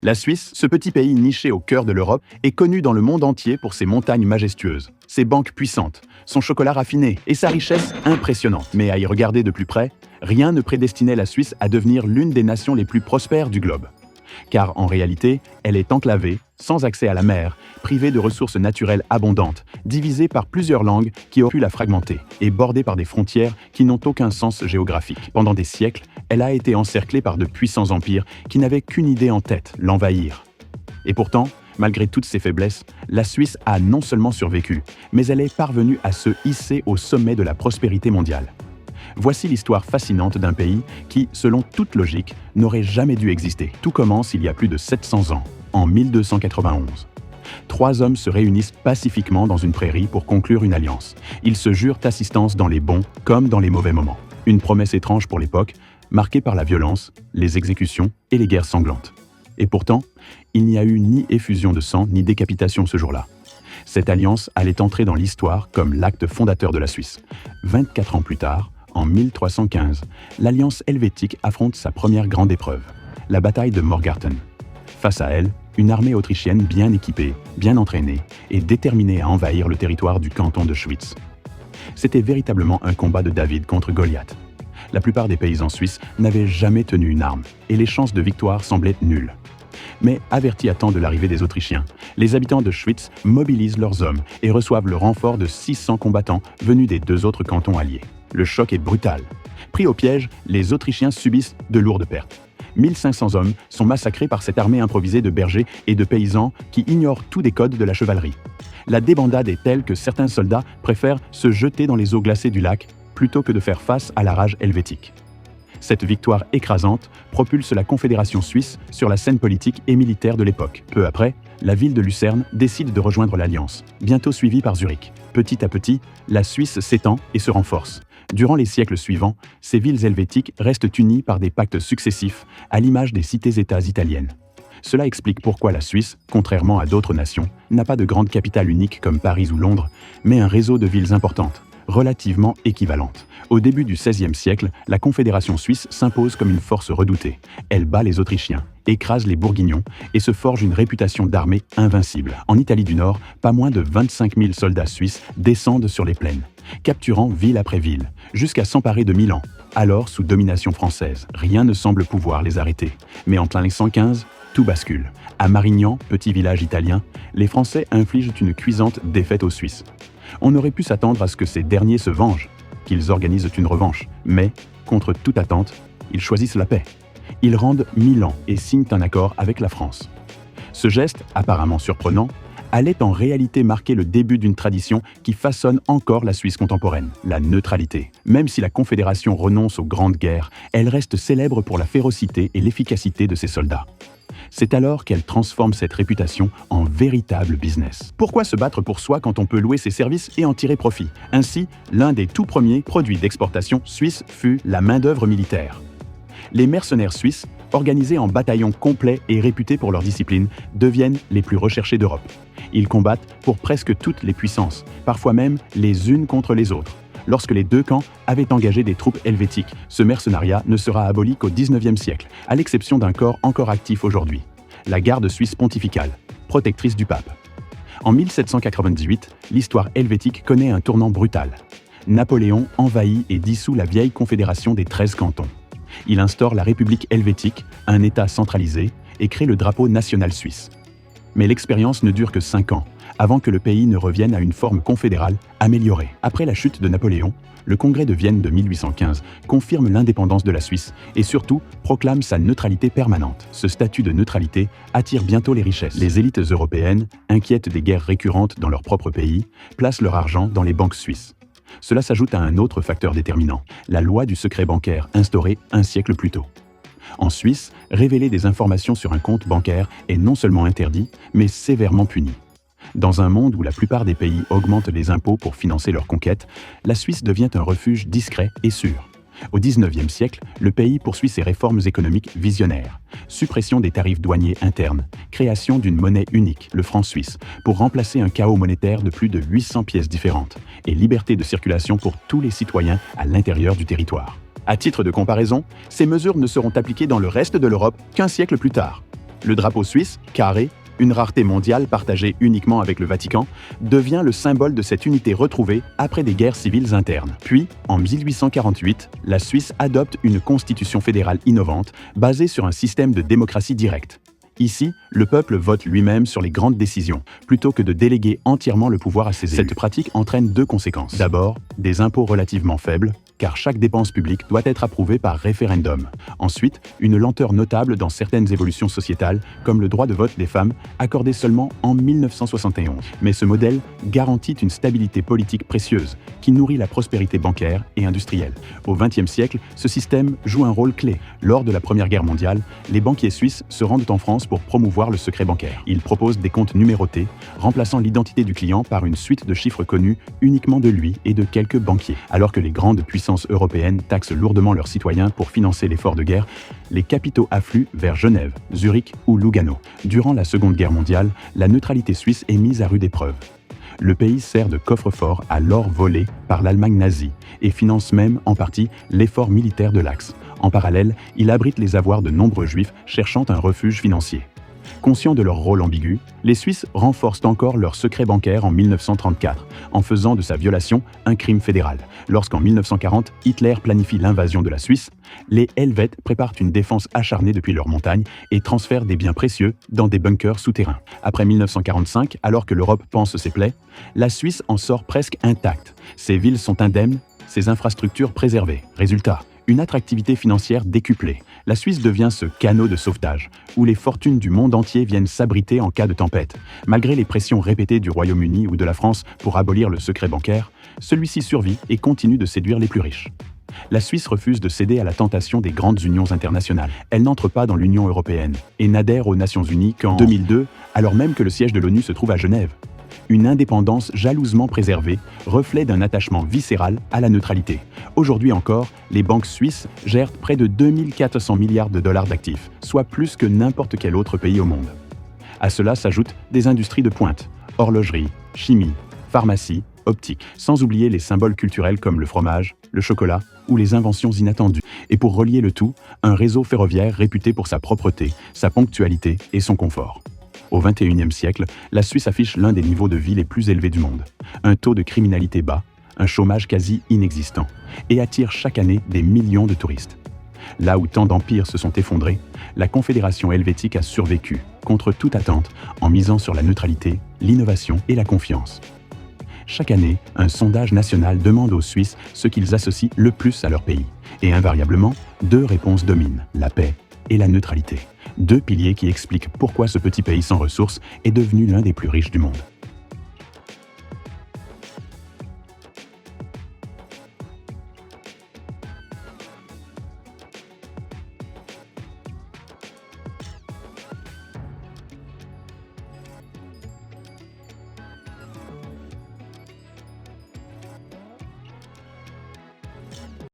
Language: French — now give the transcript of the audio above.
La Suisse, ce petit pays niché au cœur de l'Europe, est connu dans le monde entier pour ses montagnes majestueuses, ses banques puissantes, son chocolat raffiné et sa richesse impressionnante. Mais à y regarder de plus près, rien ne prédestinait la Suisse à devenir l'une des nations les plus prospères du globe. Car en réalité, elle est enclavée, sans accès à la mer, privée de ressources naturelles abondantes, divisée par plusieurs langues qui auraient pu la fragmenter, et bordée par des frontières qui n'ont aucun sens géographique. Pendant des siècles, elle a été encerclée par de puissants empires qui n'avaient qu'une idée en tête, l'envahir. Et pourtant, malgré toutes ses faiblesses, la Suisse a non seulement survécu, mais elle est parvenue à se hisser au sommet de la prospérité mondiale. Voici l'histoire fascinante d'un pays qui, selon toute logique, n'aurait jamais dû exister. Tout commence il y a plus de 700 ans, en 1291. 3 hommes se réunissent pacifiquement dans une prairie pour conclure une alliance. Ils se jurent assistance dans les bons comme dans les mauvais moments. Une promesse étrange pour l'époque, marquée par la violence, les exécutions et les guerres sanglantes. Et pourtant, il n'y a eu ni effusion de sang ni décapitation ce jour-là. Cette alliance allait entrer dans l'histoire comme l'acte fondateur de la Suisse. 24 ans plus tard, en 1315, l'Alliance helvétique affronte sa première grande épreuve, la bataille de Morgarten. Face à elle, une armée autrichienne bien équipée, bien entraînée et déterminée à envahir le territoire du canton de Schwyz. C'était véritablement un combat de David contre Goliath. La plupart des paysans suisses n'avaient jamais tenu une arme et les chances de victoire semblaient nulles. Mais avertis à temps de l'arrivée des Autrichiens, les habitants de Schwyz mobilisent leurs hommes et reçoivent le renfort de 600 combattants venus des 2 autres cantons alliés. Le choc est brutal. Pris au piège, les Autrichiens subissent de lourdes pertes. 1500 hommes sont massacrés par cette armée improvisée de bergers et de paysans qui ignorent tous des codes de la chevalerie. La débandade est telle que certains soldats préfèrent se jeter dans les eaux glacées du lac plutôt que de faire face à la rage helvétique. Cette victoire écrasante propulse la Confédération suisse sur la scène politique et militaire de l'époque. Peu après, la ville de Lucerne décide de rejoindre l'Alliance, bientôt suivie par Zurich. Petit à petit, la Suisse s'étend et se renforce. Durant les siècles suivants, ces villes helvétiques restent unies par des pactes successifs, à l'image des cités-États italiennes. Cela explique pourquoi la Suisse, contrairement à d'autres nations, n'a pas de grande capitale unique comme Paris ou Londres, mais un réseau de villes importantes, relativement équivalentes. Au début du XVIe siècle, la Confédération suisse s'impose comme une force redoutée. Elle bat les Autrichiens, écrase les Bourguignons et se forge une réputation d'armée invincible. En Italie du Nord, pas moins de 25 000 soldats suisses descendent sur les plaines, capturant ville après ville, jusqu'à s'emparer de Milan, alors sous domination française. Rien ne semble pouvoir les arrêter. Mais en plein 115, tout bascule. À Marignan, petit village italien, les Français infligent une cuisante défaite aux Suisses. On aurait pu s'attendre à ce que ces derniers se vengent, qu'ils organisent une revanche. Mais, contre toute attente, ils choisissent la paix. Ils rendent Milan et signent un accord avec la France. Ce geste, apparemment surprenant, allait en réalité marquer le début d'une tradition qui façonne encore la Suisse contemporaine, la neutralité. Même si la Confédération renonce aux grandes guerres, elle reste célèbre pour la férocité et l'efficacité de ses soldats. C'est alors qu'elle transforme cette réputation en véritable business. Pourquoi se battre pour soi quand on peut louer ses services et en tirer profit? Ainsi, l'un des tout premiers produits d'exportation suisse fut la main-d'œuvre militaire. Les mercenaires suisses, organisés en bataillons complets et réputés pour leur discipline, deviennent les plus recherchés d'Europe. Ils combattent pour presque toutes les puissances, parfois même les unes contre les autres. Lorsque les 2 camps avaient engagé des troupes helvétiques, ce mercenariat ne sera aboli qu'au XIXe siècle, à l'exception d'un corps encore actif aujourd'hui, la garde suisse pontificale, protectrice du pape. En 1798, l'histoire helvétique connaît un tournant brutal. Napoléon envahit et dissout la vieille confédération des 13 cantons. Il instaure la République helvétique, un État centralisé, et crée le drapeau national suisse. Mais l'expérience ne dure que 5 ans, avant que le pays ne revienne à une forme confédérale améliorée. Après la chute de Napoléon, le Congrès de Vienne de 1815 confirme l'indépendance de la Suisse et surtout proclame sa neutralité permanente. Ce statut de neutralité attire bientôt les richesses. Les élites européennes, inquiètes des guerres récurrentes dans leur propre pays, placent leur argent dans les banques suisses. Cela s'ajoute à un autre facteur déterminant, la loi du secret bancaire instaurée un siècle plus tôt. En Suisse, révéler des informations sur un compte bancaire est non seulement interdit, mais sévèrement puni. Dans un monde où la plupart des pays augmentent les impôts pour financer leurs conquêtes, la Suisse devient un refuge discret et sûr. Au XIXe siècle, le pays poursuit ses réformes économiques visionnaires. Suppression des tarifs douaniers internes, création d'une monnaie unique, le franc suisse, pour remplacer un chaos monétaire de plus de 800 pièces différentes, et liberté de circulation pour tous les citoyens à l'intérieur du territoire. À titre de comparaison, ces mesures ne seront appliquées dans le reste de l'Europe qu'un siècle plus tard. Le drapeau suisse, carré, une rareté mondiale partagée uniquement avec le Vatican, devient le symbole de cette unité retrouvée après des guerres civiles internes. Puis, en 1848, la Suisse adopte une constitution fédérale innovante basée sur un système de démocratie directe. Ici, le peuple vote lui-même sur les grandes décisions, plutôt que de déléguer entièrement le pouvoir à ses élus. Cette pratique entraîne deux conséquences. D'abord, des impôts relativement faibles, car chaque dépense publique doit être approuvée par référendum. Ensuite, une lenteur notable dans certaines évolutions sociétales, comme le droit de vote des femmes, accordé seulement en 1971. Mais ce modèle garantit une stabilité politique précieuse, qui nourrit la prospérité bancaire et industrielle. Au XXe siècle, ce système joue un rôle clé. Lors de la Première Guerre mondiale, les banquiers suisses se rendent en France pour promouvoir le secret bancaire. Ils proposent des comptes numérotés, remplaçant l'identité du client par une suite de chiffres connus uniquement de lui et de quelques banquiers. Alors que les grandes puissances européennes taxent lourdement leurs citoyens pour financer l'effort de guerre, les capitaux affluent vers Genève, Zurich ou Lugano. Durant la Seconde Guerre mondiale, la neutralité suisse est mise à rude épreuve. Le pays sert de coffre-fort à l'or volé par l'Allemagne nazie et finance même en partie l'effort militaire de l'Axe. En parallèle, il abrite les avoirs de nombreux juifs cherchant un refuge financier. Conscients de leur rôle ambigu, les Suisses renforcent encore leur secret bancaire en 1934, en faisant de sa violation un crime fédéral. Lorsqu'en 1940, Hitler planifie l'invasion de la Suisse, les Helvètes préparent une défense acharnée depuis leurs montagnes et transfèrent des biens précieux dans des bunkers souterrains. Après 1945, alors que l'Europe panse ses plaies, la Suisse en sort presque intacte. Ses villes sont indemnes, ses infrastructures préservées. Résultat, une attractivité financière décuplée. La Suisse devient ce canot de sauvetage, où les fortunes du monde entier viennent s'abriter en cas de tempête. Malgré les pressions répétées du Royaume-Uni ou de la France pour abolir le secret bancaire, celui-ci survit et continue de séduire les plus riches. La Suisse refuse de céder à la tentation des grandes unions internationales. Elle n'entre pas dans l'Union européenne et n'adhère aux Nations unies qu'en 2002, alors même que le siège de l'ONU se trouve à Genève. Une indépendance jalousement préservée, reflet d'un attachement viscéral à la neutralité. Aujourd'hui encore, les banques suisses gèrent près de 2400 milliards de dollars d'actifs, soit plus que n'importe quel autre pays au monde. À cela s'ajoutent des industries de pointe, horlogerie, chimie, pharmacie, optique, sans oublier les symboles culturels comme le fromage, le chocolat ou les inventions inattendues. Et pour relier le tout, un réseau ferroviaire réputé pour sa propreté, sa ponctualité et son confort. Au XXIe siècle, la Suisse affiche l'un des niveaux de vie les plus élevés du monde, un taux de criminalité bas, un chômage quasi inexistant, et attire chaque année des millions de touristes. Là où tant d'empires se sont effondrés, la Confédération helvétique a survécu, contre toute attente, en misant sur la neutralité, l'innovation et la confiance. Chaque année, un sondage national demande aux Suisses ce qu'ils associent le plus à leur pays. Et invariablement, deux réponses dominent, la paix et la neutralité. Deux piliers qui expliquent pourquoi ce petit pays sans ressources est devenu l'un des plus riches du monde.